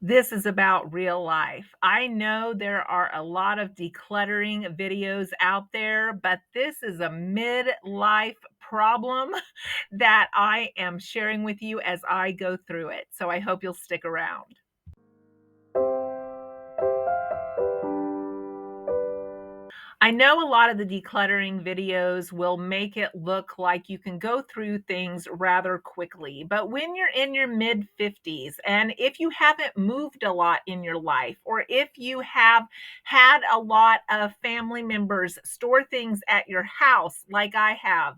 This is about real life. I know there are a lot of decluttering videos out there, but this is a midlife problem that I am sharing with you as I go through it. So I hope you'll stick around. I know a lot of the decluttering videos will make it look like you can go through things rather quickly, but when you're in your mid 50s, and if you haven't moved a lot in your life, or if you have had a lot of family members store things at your house, like I have,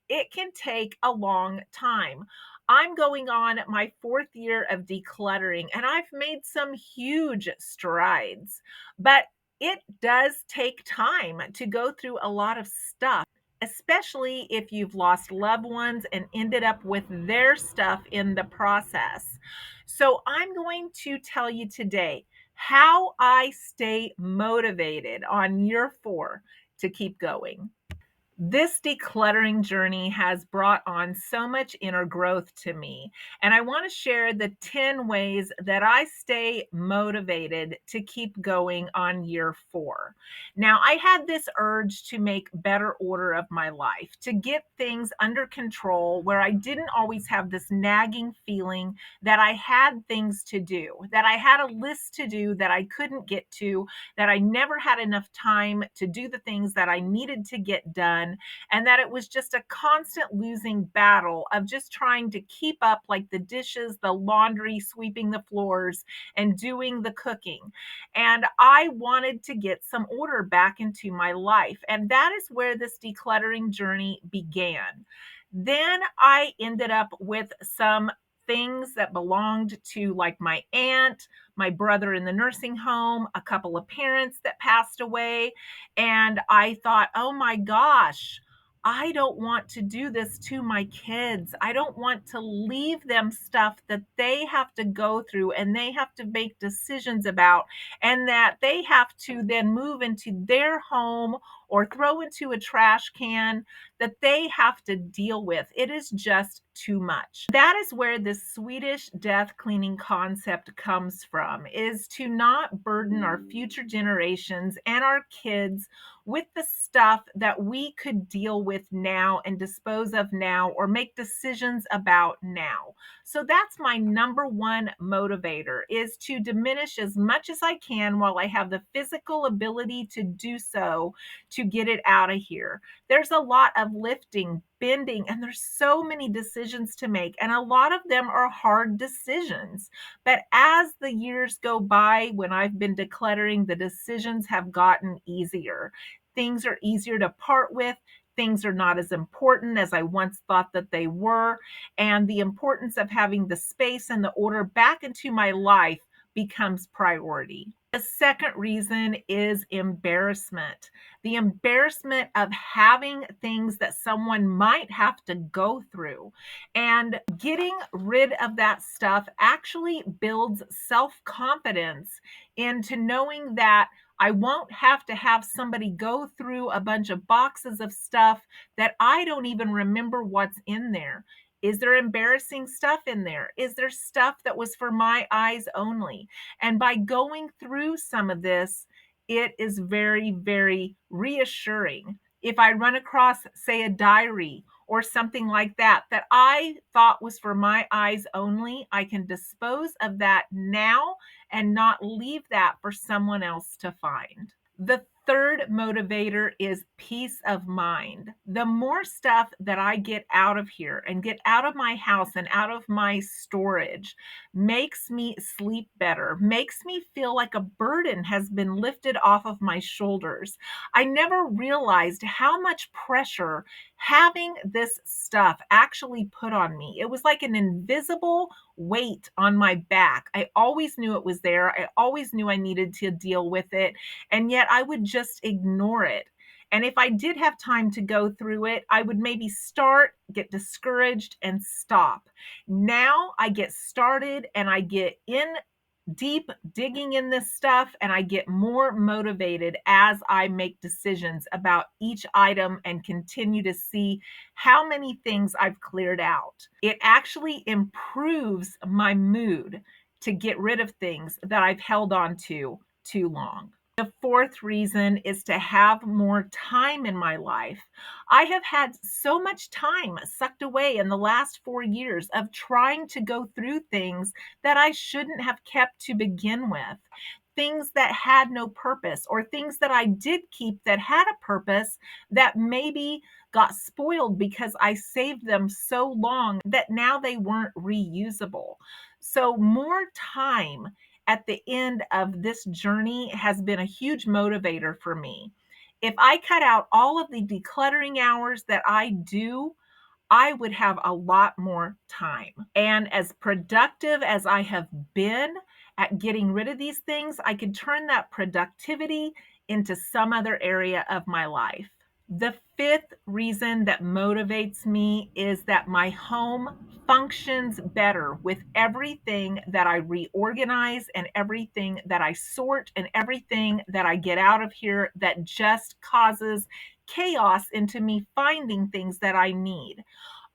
it can take a long time. I'm going on my fourth year of decluttering, and I've made some huge strides. But it does take time to go through a lot of stuff, especially if you've lost loved ones and ended up with their stuff in the process. So, I'm going to tell you today how I stay motivated on year 4 to keep going. This decluttering journey has brought on so much inner growth to me, and I want to share the 10 ways that I stay motivated to keep going on year 4. Now, I had this urge to make better order of my life, to get things under control where I didn't always have this nagging feeling that I had things to do, that I had a list to do that I couldn't get to, that I never had enough time to do the things that I needed to get done, and that it was just a constant losing battle of just trying to keep up, like the dishes, the laundry, sweeping the floors, and doing the cooking. And I wanted to get some order back into my life. And that is where this decluttering journey began. Then I ended up with some things that belonged to, like, my aunt, my brother in the nursing home, a couple of parents that passed away. And I thought, oh my gosh, I don't want to do this to my kids. I don't want to leave them stuff that they have to go through and they have to make decisions about, and that they have to then move into their home or throw into a trash can that they have to deal with. It is just too much. That is where this Swedish death cleaning concept comes from, is to not burden our future generations and our kids with the stuff that we could deal with now and dispose of now or make decisions about now. So that's my number one motivator, is to diminish as much as I can while I have the physical ability to do so, to get it out of here. There's a lot of lifting, bending, and there's so many decisions to make, and a lot of them are hard decisions. But as the years go by, when I've been decluttering, the decisions have gotten easier. Things are easier to part with. Things are not as important as I once thought that they were. And the importance of having the space and the order back into my life becomes priority. The second reason is embarrassment. The embarrassment of having things that someone might have to go through. And getting rid of that stuff actually builds self confidence into knowing that I won't have to have somebody go through a bunch of boxes of stuff that I don't even remember what's in there. Is there embarrassing stuff in there? Is there stuff that was for my eyes only? And by going through some of this, it is very, very reassuring. If I run across, say, a diary or something like that, that I thought was for my eyes only, I can dispose of that now and not leave that for someone else to find. The third motivator is peace of mind. The more stuff that I get out of here and get out of my house and out of my storage makes me sleep better, makes me feel like a burden has been lifted off of my shoulders. I never realized how much pressure having this stuff actually put on me. It was like an invisible weight on my back. I always knew it was there. I always knew I needed to deal with it. And yet I would just ignore it. And if I did have time to go through it, I would maybe start, get discouraged, and stop. Now I get started and I get in deep digging in this stuff, and I get more motivated as I make decisions about each item and continue to see how many things I've cleared out. It actually improves my mood to get rid of things that I've held on to too long. The fourth reason is to have more time in my life. I have had so much time sucked away in the last 4 years of trying to go through things that I shouldn't have kept to begin with. Things that had no purpose, or things that I did keep that had a purpose that maybe got spoiled because I saved them so long that now they weren't reusable. So, more time at the end of this journey has been a huge motivator for me. If I cut out all of the decluttering hours that I do, I would have a lot more time. And as productive as I have been at getting rid of these things, I could turn that productivity into some other area of my life. The fifth reason that motivates me is that my home functions better with everything that I reorganize and everything that I sort and everything that I get out of here that just causes chaos into me finding things that I need.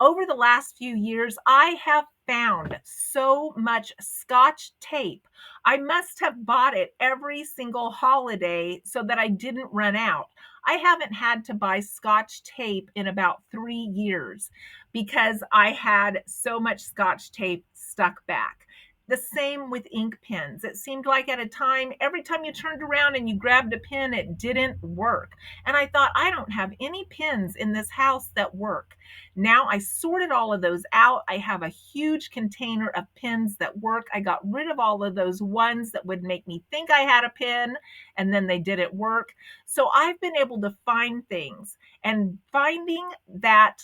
Over the last few years, I have found so much Scotch tape. I must have bought it every single holiday so that I didn't run out. I haven't had to buy Scotch tape in about 3 years because I had so much Scotch tape stuck back. The same with ink pens. It seemed like at a time, every time you turned around and you grabbed a pen, it didn't work. And I thought, I don't have any pens in this house that work. Now I sorted all of those out. I have a huge container of pens that work. I got rid of all of those ones that would make me think I had a pen and then they didn't work. So I've been able to find things, and finding that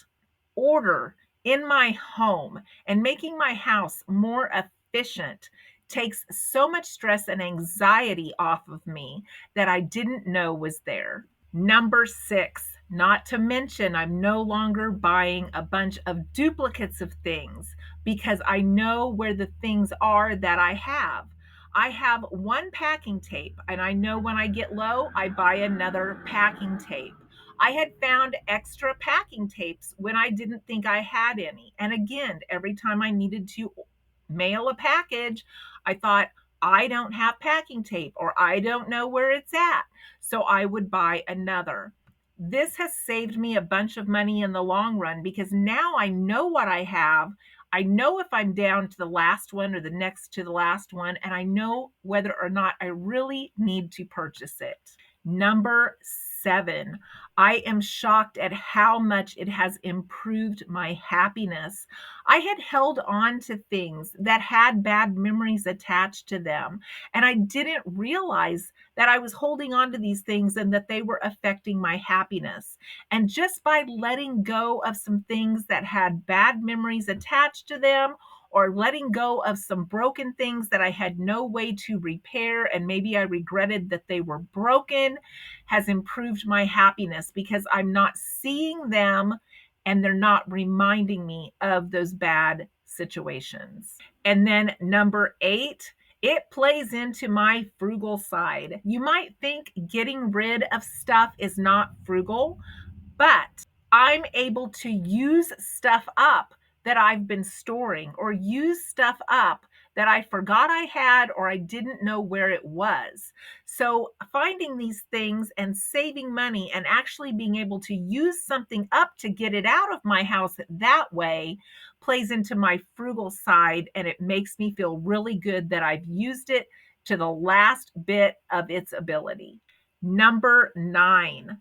order in my home and making my house more efficient takes so much stress and anxiety off of me that I didn't know was there. Number six, not to mention, I'm no longer buying a bunch of duplicates of things because I know where the things are that I have. I have one packing tape, and I know when I get low, I buy another packing tape. I had found extra packing tapes when I didn't think I had any. And again, every time I needed to mail a package, I thought, I don't have packing tape, or I don't know where it's at. So I would buy another. This has saved me a bunch of money in the long run because now I know what I have. I know if I'm down to the last one or the next to the last one, and I know whether or not I really need to purchase it. Number seven, I am shocked at how much it has improved my happiness. I had held on to things that had bad memories attached to them, and I didn't realize that I was holding on to these things and that they were affecting my happiness. And just by letting go of some things that had bad memories attached to them, or letting go of some broken things that I had no way to repair, and maybe I regretted that they were broken, has improved my happiness because I'm not seeing them and they're not reminding me of those bad situations. And then number eight, it plays into my frugal side. You might think getting rid of stuff is not frugal, but I'm able to use stuff up that I've been storing, or use stuff up that I forgot I had or I didn't know where it was. So finding these things and saving money and actually being able to use something up to get it out of my house that way plays into my frugal side, and it makes me feel really good that I've used it to the last bit of its ability. Number nine,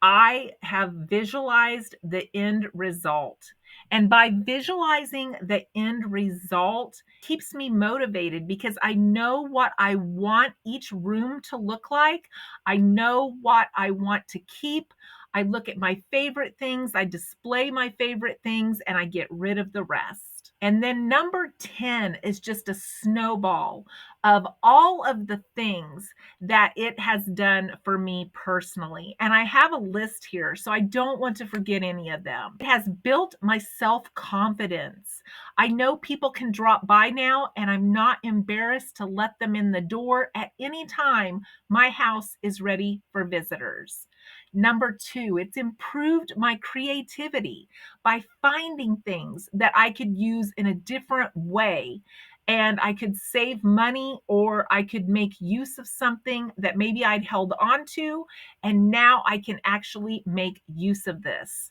I have visualized the end result. And by visualizing the end result keeps me motivated because I know what I want each room to look like. I know what I want to keep. I look at my favorite things, I display my favorite things, and I get rid of the rest. And then number 10 is just a snowball of all of the things that it has done for me personally. And I have a list here, so I don't want to forget any of them. It has built my self-confidence. I know people can drop by now, and I'm not embarrassed to let them in the door at any time my house is ready for visitors. Number 2, it's improved my creativity by finding things that I could use in a different way and I could save money, or I could make use of something that maybe I'd held on to, and now I can actually make use of this.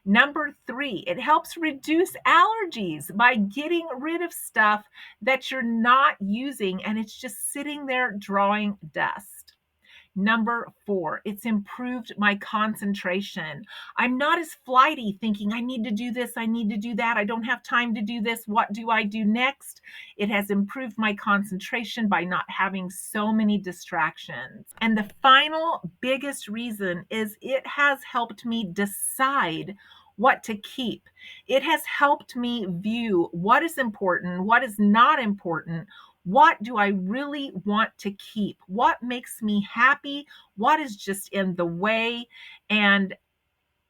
Number three, it helps reduce allergies by getting rid of stuff that you're not using and it's just sitting there drawing dust. Number four, it's improved my concentration. I'm not as flighty thinking, I need to do this, I need to do that, I don't have time to do this, what do I do next? It has improved my concentration by not having so many distractions. And the final biggest reason is it has helped me decide what to keep. It has helped me view what is important, what is not important, what do I really want to keep? What makes me happy? What is just in the way? And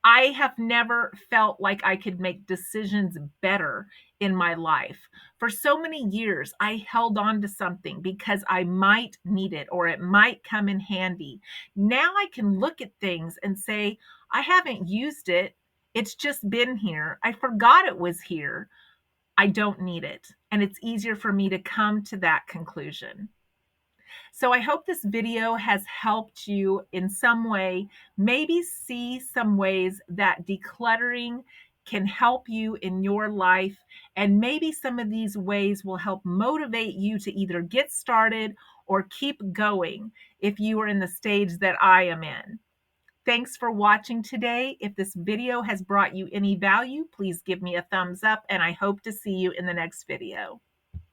I have never felt like I could make decisions better in my life. For so many years, I held on to something because I might need it or it might come in handy. Now I can look at things and say, I haven't used it. It's just been here. I forgot it was here. I don't need it. And it's easier for me to come to that conclusion. So I hope this video has helped you in some way, maybe see some ways that decluttering can help you in your life. And maybe some of these ways will help motivate you to either get started or keep going if you are in the stage that I am in. Thanks for watching today. If this video has brought you any value, please give me a thumbs up, and I hope to see you in the next video.